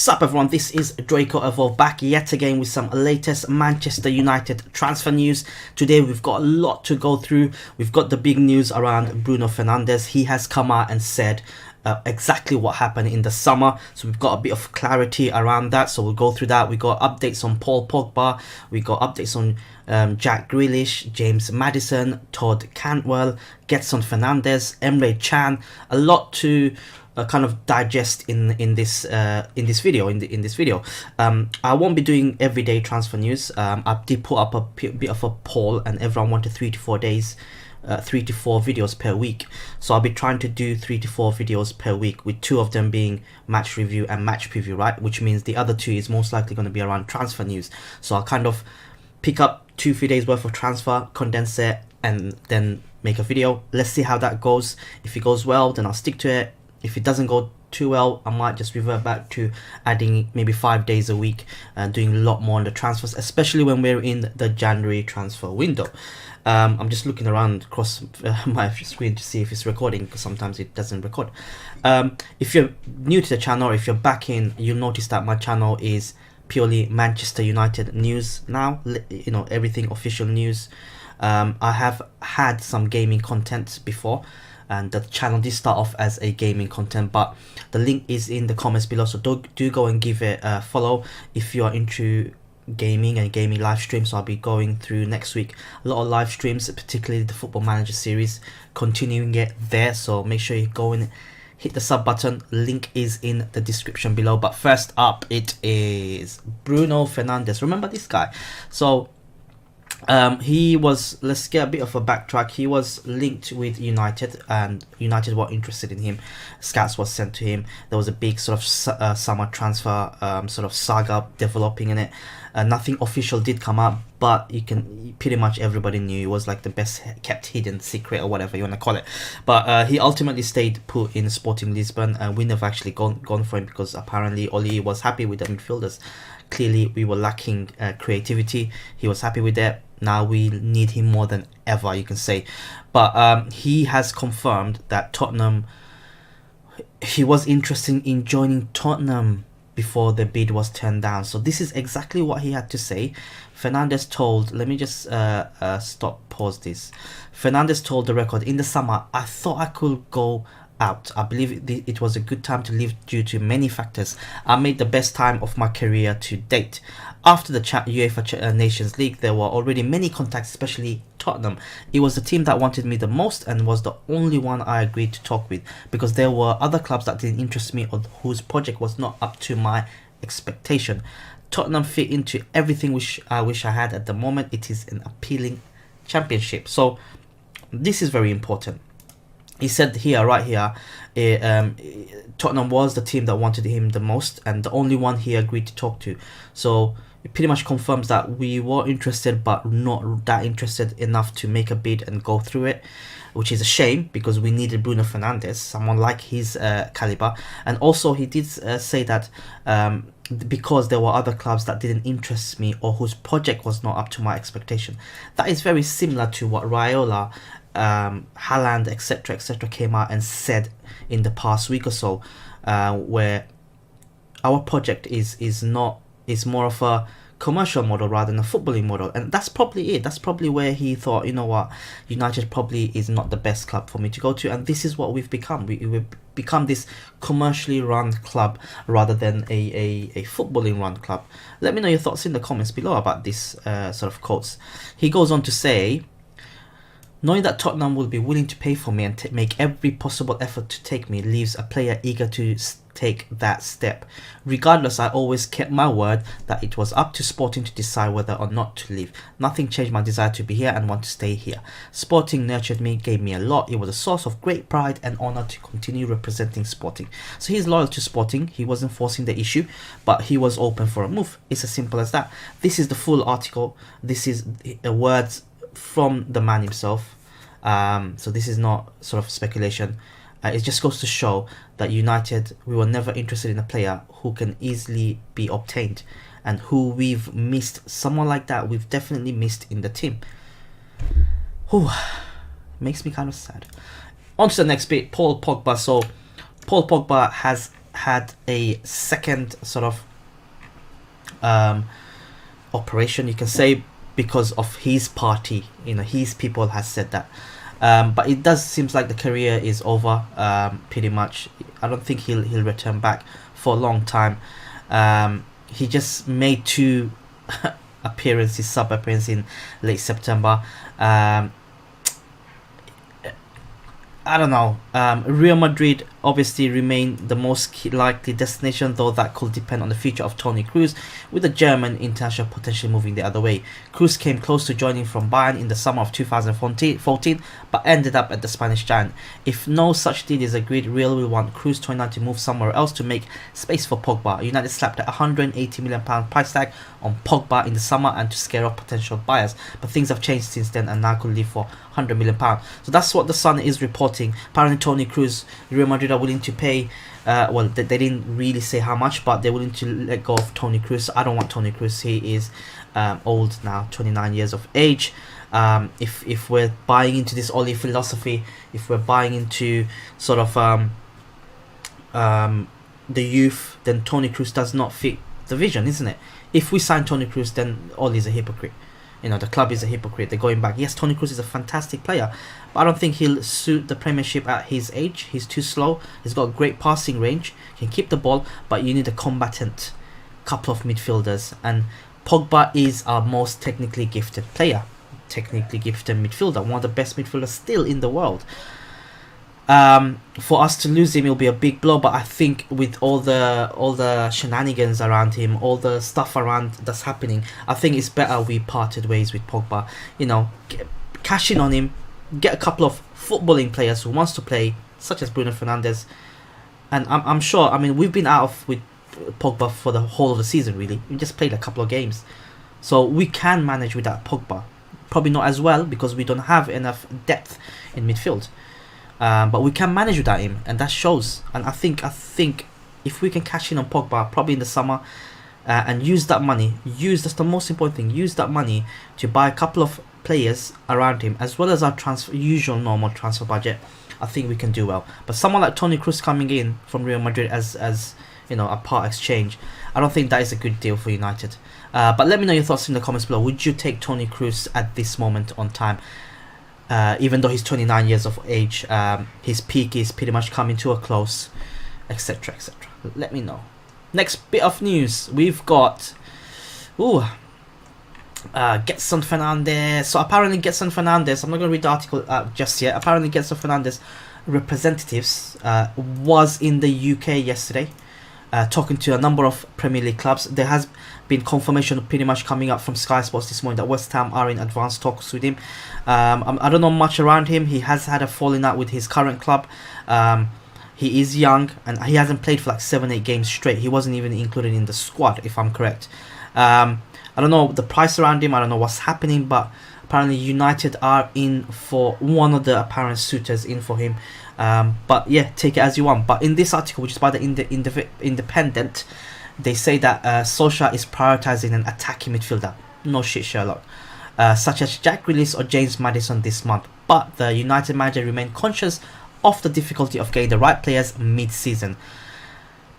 Sup everyone, this is Draco Evolve back yet again with some latest Manchester United transfer news. Today we've got a lot to go through. We've got the big news around Bruno Fernandes. He has come out and said exactly what happened in the summer, so we've got a bit of clarity around that, so we'll go through that. We got updates on Paul Pogba, we got updates on Jack Grealish, James Maddison, Todd Cantwell, Getson Fernandes, Emre Can. A lot to kind of digest in this video. I won't be doing everyday transfer news. I did put up a bit of a poll and everyone wanted 3 to 4 days, 3 to 4 videos per week, so I'll be trying to do 3 to 4 videos per week, with 2 of them being match review and match preview, right? Which means the other 2 is most likely going to be around transfer news. So I'll kind of pick up 2-3 days worth of transfer, condense it, and then make a video. Let's see how that goes. If it goes well, then I'll stick to it. If it doesn't go too well, I might just revert back to adding maybe 5 days a week and doing a lot more on the transfers, especially when we're in the January transfer window. I'm just looking around across my screen to see if it's recording, because sometimes it doesn't record. If you're new to the channel, or if you're back in, you'll notice that my channel is purely Manchester United news now. You know, everything official news. I have had some gaming content before, and the channel did start off as a gaming content, but the link is in the comments below, so do go and give it a follow if you are into gaming and gaming live streams. So I'll be going through next week a lot of live streams, particularly the Football Manager series, continuing it there, so make sure you go and hit the sub button. Link is in the description below. But first up, it is Bruno Fernandes. Remember this guy? So he was, let's get a bit of a backtrack. He was linked with United, and United were interested in him. Scouts was sent to him. There was a big sort of summer transfer sort of saga developing in it. Nothing official did come out, but pretty much everybody knew it was like the best kept hidden secret, or whatever you want to call it. But he ultimately stayed put in Sporting Lisbon, and we never actually gone for him, because apparently Oli was happy with the midfielders. Clearly we were lacking creativity. He was happy with that. Now we need him more than ever, you can say. But he has confirmed that he was interested in joining Tottenham before the bid was turned down. So this is exactly what he had to say. Fernandes told, let me just pause this. Fernandes told the Record, "In the summer, I thought I could go out. I believe it was a good time to leave due to many factors. I made the best time of my career to date. After the UEFA Nations League, there were already many contacts, especially Tottenham. It was the team that wanted me the most and was the only one I agreed to talk with, because there were other clubs that didn't interest me or whose project was not up to my expectation. Tottenham fit into everything which I wish I had at the moment. It is an appealing championship." So this is very important. He said here, right here, Tottenham was the team that wanted him the most and the only one he agreed to talk to. So it pretty much confirms that we were interested, but not that interested enough to make a bid and go through it, which is a shame, because we needed Bruno Fernandes, someone like his caliber. And also he did say that because there were other clubs that didn't interest me or whose project was not up to my expectation. That is very similar to what Raiola, Haaland, etc came out and said in the past week or so, where our project is more of a commercial model rather than a footballing model. And that's probably it. That's probably where he thought, you know what, United probably is not the best club for me to go to. And this is what we've become. We've become this commercially run club rather than a footballing run club. Let me know your thoughts in the comments below about this sort of quotes. He goes on to say, "Knowing that Tottenham will be willing to pay for me and make every possible effort to take me leaves a player eager to take that step. Regardless, I always kept my word that it was up to Sporting to decide whether or not to leave. Nothing changed my desire to be here and want to stay here. Sporting nurtured me, gave me a lot. It was a source of great pride and honour to continue representing Sporting." So he's loyal to Sporting. He wasn't forcing the issue, but he was open for a move. It's as simple as that. This is the full article. This is words from the man himself. So this is not sort of speculation. It just goes to show that United, we were never interested in a player who can easily be obtained, and who we've missed. Someone like that we've definitely missed in the team. Whew, makes me kind of sad. On to the next bit, Paul Pogba. So Paul Pogba has had a second sort of operation, you can say, because of his party. You know, his people has said that. But it does seems like the career is over, pretty much. I don't think he'll return back for a long time. He just made 2 appearances, sub appearance in late September. I don't know. Real Madrid obviously remain the most likely destination, though that could depend on the future of Toni Kroos, with the German international potentially moving the other way. Kroos came close to joining from Bayern in the summer of 2014, but ended up at the Spanish giant. If no such deal is agreed, Real will want Kroos 29 to move somewhere else to make space for Pogba. United slapped a £180 million price tag on Pogba in the summer and to scare off potential buyers, but things have changed since then and now could leave for £100 million. So that's what the Sun is reporting. Apparently Toni Kroos, Real Madrid are willing to pay, well, they didn't really say how much, but they're willing to let go of Toni Kroos. I don't want Toni Kroos. He is old now, 29 years of age. If we're buying into this Oli philosophy, if we're buying into sort of the youth, then Toni Kroos does not fit the vision, isn't it? If we sign Toni Kroos, then Oli's a hypocrite. You know, the club is a hypocrite. They're going back. Yes, Toni Kroos is a fantastic player, but I don't think he'll suit the Premiership at his age. He's too slow. He's got great passing range. He can keep the ball, but you need a combatant couple of midfielders. And Pogba is our most technically gifted player. Technically gifted midfielder. One of the best midfielders still in the world. For us to lose him, it'll be a big blow, but I think with all the shenanigans around him, all the stuff around that's happening, I think it's better we parted ways with Pogba. You know, cash in on him, get a couple of footballing players who wants to play, such as Bruno Fernandes, and I'm sure, I mean, we've been out of with Pogba for the whole of the season, really. We just played a couple of games, so we can manage without Pogba. Probably not as well because we don't have enough depth in midfield. But we can manage without him, and that shows. And I think if we can cash in on Pogba probably in the summer, and use that money, that's the most important thing. Use that money to buy a couple of players around him, as well as our usual normal transfer budget. I think we can do well. But someone like Toni Kroos coming in from Real Madrid as you know, a part exchange, I don't think that is a good deal for United. But let me know your thoughts in the comments below. Would you take Toni Kroos at this moment on time? Even though he's 29 years of age, his peak is pretty much coming to a close, etc, etc. Let me know. Next bit of news, we've got Getson Fernandes. So apparently Getson Fernandes, I'm not going to read the article just yet. Apparently Getson Fernandes representatives was in the UK yesterday, talking to a number of Premier League clubs. There has been confirmation pretty much coming up from Sky Sports this morning that West Ham are in advanced talks with him. I don't know much around him. He has had a falling out with his current club. He is young and he hasn't played for like 7-8 games straight. He wasn't even included in the squad, if I'm correct. I don't know the price around him. I don't know what's happening, but apparently United are in for one of the apparent suitors in for him. But yeah, take it as you want. But in this article, which is by the Independent, they say that Solskjaer is prioritising an attacking midfielder. No shit, Sherlock. Such as Jack Grealish or James Maddison this month. But the United manager remained conscious of the difficulty of getting the right players mid-season.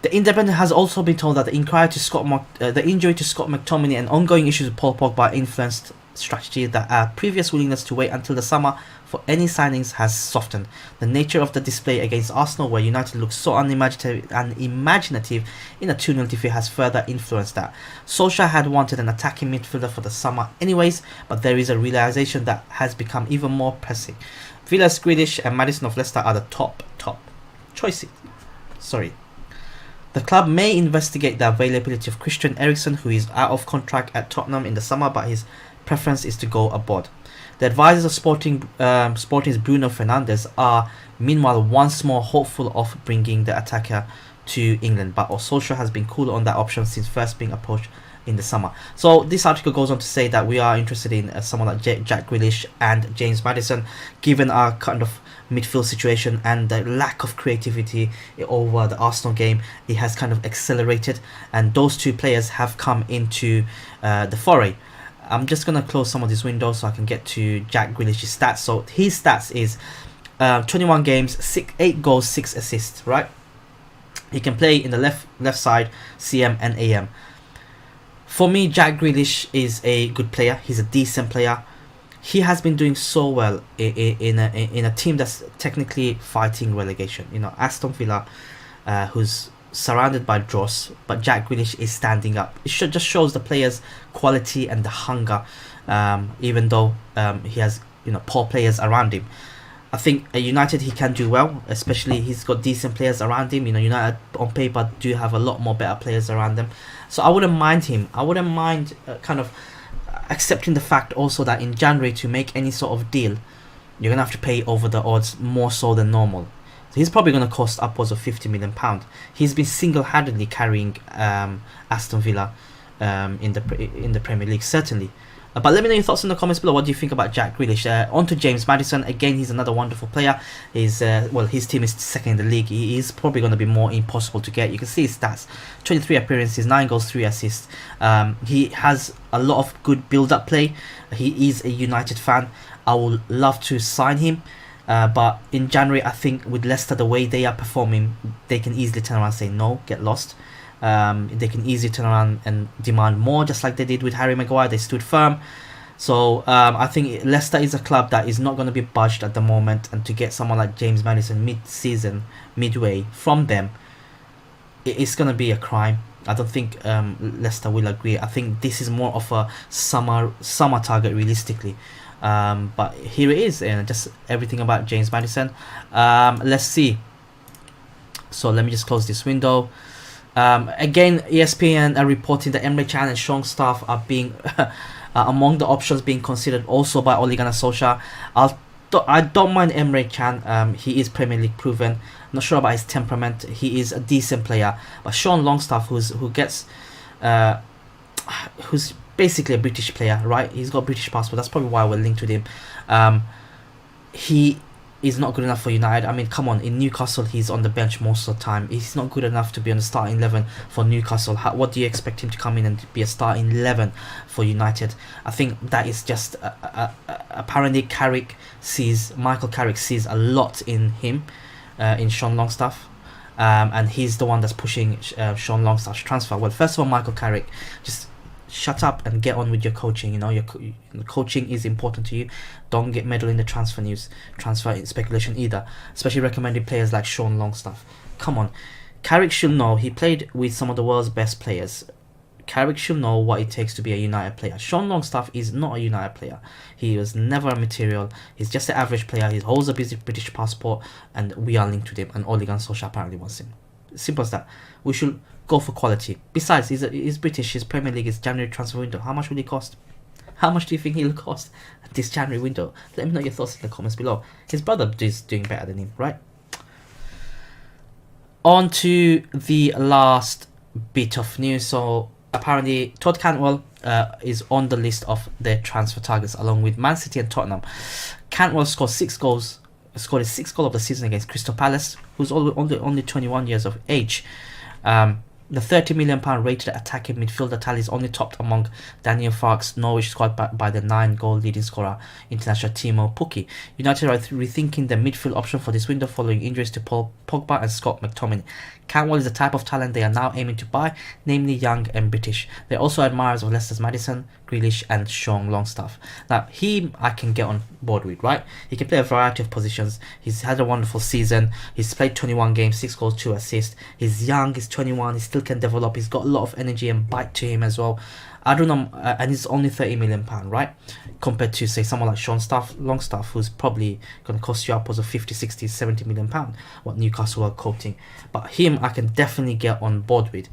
The Independent has also been told that the injury to Scott McTominay and ongoing issues with Paul Pogba influenced strategy, that our previous willingness to wait until the summer for any signings has softened. The nature of the display against Arsenal, where United looked so unimaginative in a 2-0 defeat, has further influenced that. Solskjaer had wanted an attacking midfielder for the summer anyways, but there is a realization that has become even more pressing. Villa's Grealish and Maddison of Leicester are the top choices. The club may investigate the availability of Christian Eriksen, who is out of contract at Tottenham in the summer, but his preference is to go abroad. The advisors of Sporting's Bruno Fernandes are meanwhile once more hopeful of bringing the attacker to England, but Solskjaer has been cool on that option since first being approached in the summer. So this article goes on to say that we are interested in someone like Jack Grealish and James Maddison, given our kind of midfield situation and the lack of creativity over the Arsenal game. It has kind of accelerated, and those two players have come into the foray. I'm just going to close some of these windows so I can get to Jack Grealish's stats. So his stats is 21 games, 8 goals, 6 assists, right? He can play in the left side, CM and AM. For me, Jack Grealish is a good player. He's a decent player. He has been doing so well in a team that's technically fighting relegation. You know, Aston Villa, who's surrounded by dross, but Jack Grealish is standing up. It just shows the players' quality and the hunger, even though he has, you know, poor players around him. I think at United he can do well, especially he's got decent players around him. You know, United on paper do have a lot more better players around them, so I wouldn't mind him. I wouldn't mind kind of accepting the fact also that in January, to make any sort of deal, you're gonna have to pay over the odds more so than normal. So he's probably gonna cost upwards of £50 million. He's been single-handedly carrying Aston Villa in the Premier League, certainly. But let me know your thoughts in the comments below. What do you think about Jack Grealish? On to James Maddison. Again, he's another wonderful player. Well, his team is second in the league. He is probably going to be more impossible to get. You can see his stats: 23 appearances, 9 goals, 3 assists. He has a lot of good build-up play. He is a United fan. I would love to sign him. But in January, I think with Leicester, the way they are performing, they can easily turn around and say no, get lost. They can easily turn around and demand more, just like they did with Harry Maguire. They stood firm. So I think Leicester is a club that is not going to be budged at the moment, and to get someone like James Maddison mid-season, midway from them, it's going to be a crime. I don't think Leicester will agree. I think this is more of a summer target realistically. But here it is, and just everything about James Maddison. Let's see. So let me just close this window. Again, ESPN are reporting that Emre Can and Sean Staff are being among the options being considered also by Ole Gunnar Solskjaer. I don't mind Emre Can. He is Premier League proven. Not sure about his temperament. He is a decent player. But Sean Longstaff, who's basically a British player, right? He's got a British passport. That's probably why we're linked with him. He is not good enough for United. I mean, come on, in Newcastle he's on the bench most of the time. He's not good enough to be on the starting 11 for Newcastle. What do you expect him to come in and be a starting 11 for United? I think that is just apparently Michael Carrick sees a lot in him, in Sean Longstaff, and he's the one that's pushing Sean Longstaff's transfer. Well, first of all, Michael Carrick, just shut up and get on with your coaching. You know, your coaching is important to you. Don't get meddled in the transfer speculation either, especially recommending players like Sean Longstaff. Come on, Carrick should know. He played with some of the world's best players. Carrick should know what it takes to be a United player. Sean Longstaff is not a United player. He was never a material. He's just an average player. He holds a British passport, and we are linked with him, and Ole Gunnar Solskjaer apparently wants him. Simple as that. We should go for quality. Besides, he's British. His Premier League is January transfer window. How much will he cost? How much do you think he'll cost at this January window? Let me know your thoughts in the comments below. His brother is doing better than him, right? On to the last bit of news. So apparently Todd Cantwell is on the list of their transfer targets, along with Man City and Tottenham. Cantwell scored his 6th goal of the season against Crystal Palace, who's only 21 years of age. The £30 million rated attacking midfielder tally is only topped among Daniel Farke's Norwich squad by the 9-goal leading scorer, international Timo Pukki. United are rethinking the midfield option for this window following injuries to Paul Pogba and Scott McTominay. Cantwell is the type of talent they are now aiming to buy, namely young and British. They're also admirers of Leicester's Maddison, Grealish and Sean Longstaff. Now, him I can get on board with, right? He can play a variety of positions. He's had a wonderful season. He's played 21 games, 6 goals, 2 assists. He's young, he's 21, he still can develop. He's got a lot of energy and bite to him as well. I don't know, and he's only £30 million, right? Compared to, say, someone like Sean Longstaff, who's probably going to cost you upwards of 50, 60, 70 million pounds, what Newcastle are quoting. But him, I can definitely get on board with.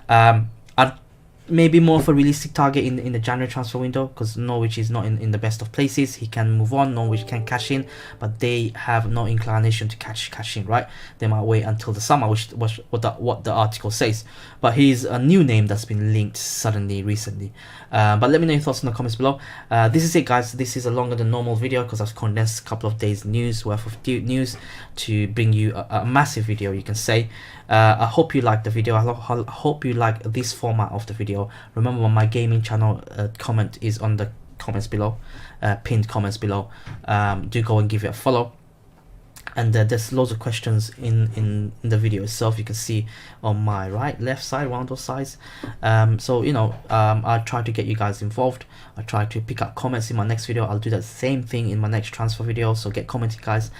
I'd maybe more of a realistic target in the January transfer window, because Norwich is not in the best of places. He can move on, Norwich can cash in, but they have no inclination to cash in, right? They might wait until the summer, which was what the article says. But he's a new name that's been linked suddenly recently. But let me know your thoughts in the comments below. This is it, guys. This is a longer than normal video because I've condensed a couple of days news worth of news to bring you a massive video, you can say. I hope you liked the video. I hope you like this format of the video. Remember, my gaming channel comment is on the comments below, pinned comments below. Do go and give it a follow. and there's loads of questions in the video itself. You can see on my left side, one of those sides. So you know, I'll try to get you guys involved. I'll try to pick up comments in my next video. I'll do that same thing in my next transfer video. So get commenting, guys.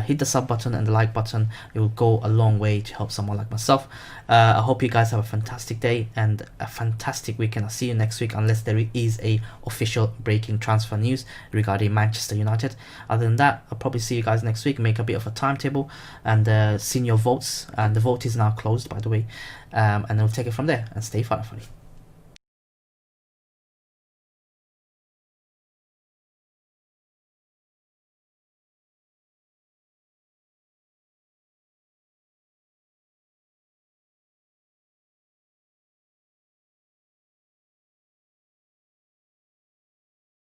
Hit the sub button and the like button. It will go a long way to help someone like myself. I hope you guys have a fantastic day and a fantastic weekend. I'll see you next week, unless there is a official breaking transfer news regarding Manchester United. Other than that, I'll probably see you guys next week, make a bit of a timetable and see your votes. And the vote is now closed, by the way, and we'll take it from there. And stay funny.